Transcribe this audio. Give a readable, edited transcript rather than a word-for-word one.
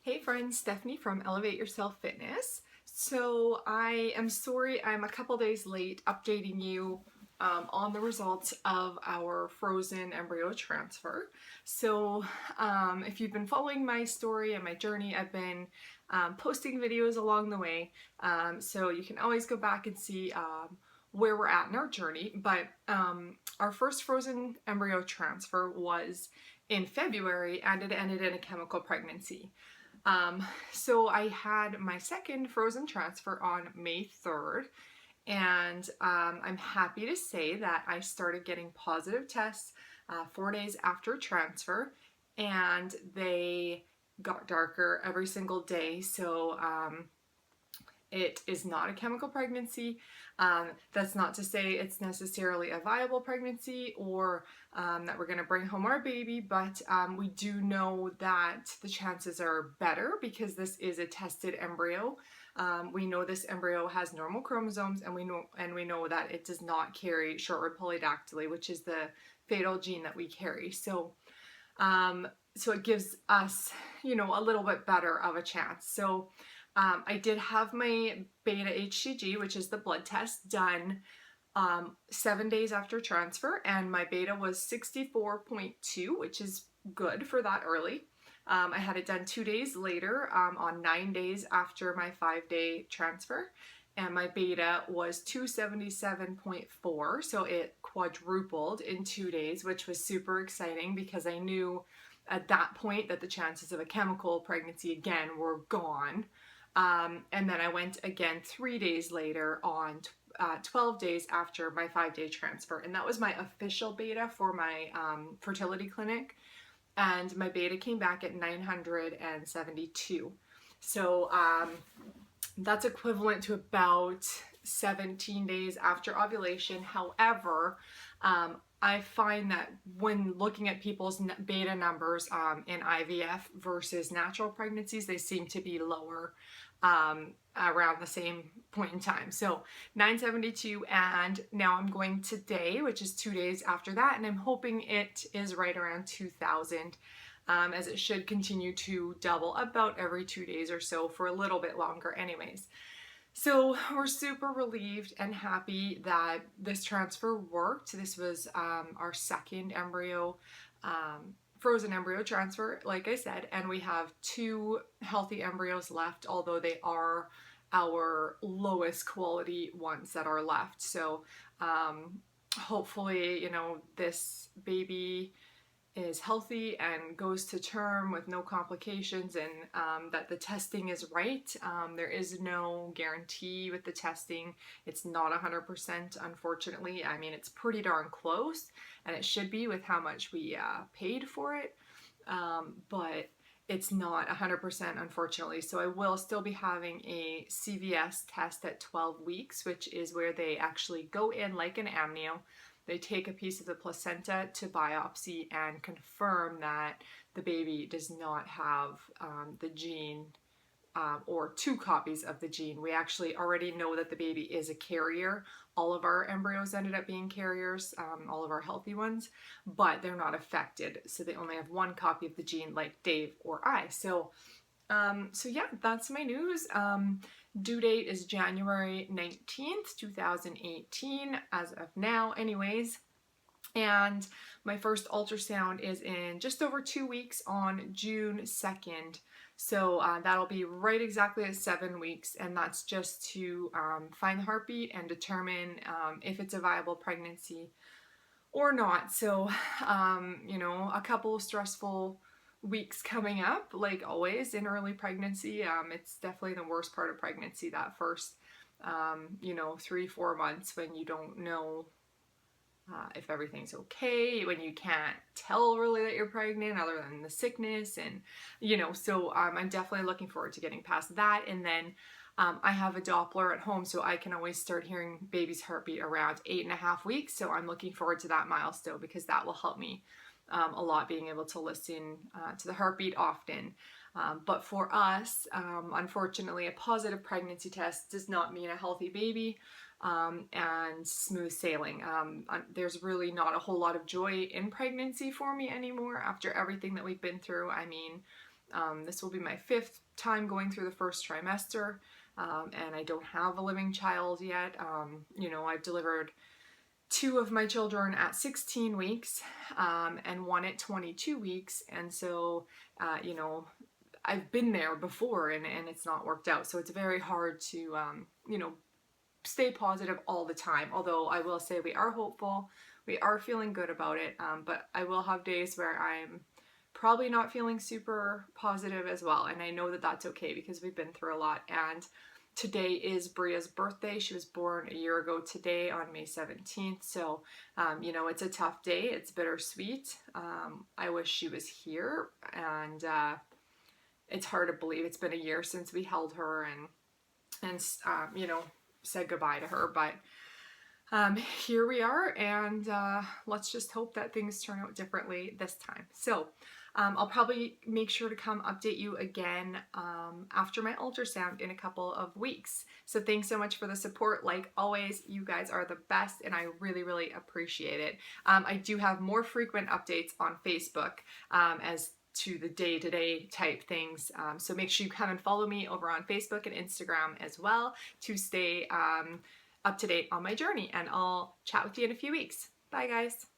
Hey friends, Stephanie from Elevate Yourself Fitness. So I am sorry I'm a couple days late updating you on the results of our frozen embryo transfer. So if you've been following my story and my journey, I've been posting videos along the way. So you can always go back and see where we're at in our journey. But our first frozen embryo transfer was in February and it ended in a chemical pregnancy. So I had my second frozen transfer on May 3rd, and I'm happy to say that I started getting positive tests 4 days after transfer, and they got darker every single day. So it is not a chemical pregnancy. That's not to say it's necessarily a viable pregnancy or that we're going to bring home our baby, but we do know that the chances are better because this is a tested embryo. We know this embryo has normal chromosomes, and we know that it does not carry short-rib polydactyly, which is the fatal gene that we carry. So it gives us, a little bit better of a chance. So I did have my beta HCG, which is the blood test, done 7 days after transfer, and my beta was 64.2, which is good for that early. I had it done 2 days later, on 9 days after my 5-day transfer, and my beta was 277.4, so it quadrupled in 2 days, which was super exciting because I knew at that point that the chances of a chemical pregnancy again were gone. And then I went again 3 days later on 12 days after my 5-day transfer. And that was my official beta for my fertility clinic. And my beta came back at 972. So that's equivalent to about 17 days after ovulation. However, I find that when looking at people's beta numbers in IVF versus natural pregnancies, they seem to be lower around the same point in time. So 972, and now I'm going today, which is 2 days after that, and I'm hoping it is right around 2000, as it should continue to double about every 2 days or so for a little bit longer anyways. So we're super relieved and happy that this transfer worked. This was our second embryo, frozen embryo transfer, like I said, and we have 2 healthy embryos left, although they are our lowest quality ones that are left. So hopefully, this baby is healthy and goes to term with no complications, and that the testing is right. There is no guarantee with the testing. It's not 100%, unfortunately. I mean, it's pretty darn close, and it should be with how much we paid for it, but it's not 100%, unfortunately. So I will still be having a CVS test at 12 weeks, which is where they actually go in like an amnio. They take a piece of the placenta to biopsy and confirm that the baby does not have the gene or 2 copies of the gene. We actually already know that the baby is a carrier. All of our embryos ended up being carriers, all of our healthy ones, but they're not affected. So they only have 1 copy of the gene, like Dave or I. So yeah, that's my news. Due date is January 19th, 2018, as of now anyways. And my first ultrasound is in just over 2 weeks on June 2nd. So that'll be right exactly at 7 weeks, and that's just to find the heartbeat and determine if it's a viable pregnancy or not. So, a couple of stressful weeks coming up, like always in early pregnancy. It's definitely the worst part of pregnancy, that first 3-4 months when you don't know if everything's okay, when you can't tell really that you're pregnant other than the sickness, and so I'm definitely looking forward to getting past that. And then I have a Doppler at home, so I can always start hearing baby's heartbeat around 8.5 weeks. So I'm looking forward to that milestone because that will help me a lot, being able to listen to the heartbeat often. But for us, unfortunately, a positive pregnancy test does not mean a healthy baby and smooth sailing. There's really not a whole lot of joy in pregnancy for me anymore after everything that we've been through. I mean, This will be my 5th time going through the first trimester, and I don't have a living child yet. You know, I've delivered 2 of my children at 16 weeks, and 1 at 22 weeks, and so, you know, I've been there before, and it's not worked out. So it's very hard to, you know, stay positive all the time. Although I will say we are hopeful, we are feeling good about it, but I will have days where I'm probably not feeling super positive as well. And I know that that's okay because we've been through a lot. And today is Bria's birthday. She was born a year ago today on May 17th. So, you know, it's a tough day. It's bittersweet. I wish she was here, and it's hard to believe it's been a year since we held her and you know, said goodbye to her. But here we are, and let's just hope that things turn out differently this time. So I'll probably make sure to come update you again after my ultrasound in a couple of weeks. So thanks so much for the support. Like always, you guys are the best, and I really, really appreciate it. I do have more frequent updates on Facebook as to the day-to-day type things. So make sure you come and follow me over on Facebook and Instagram as well to stay up to date on my journey, and I'll chat with you in a few weeks. Bye guys.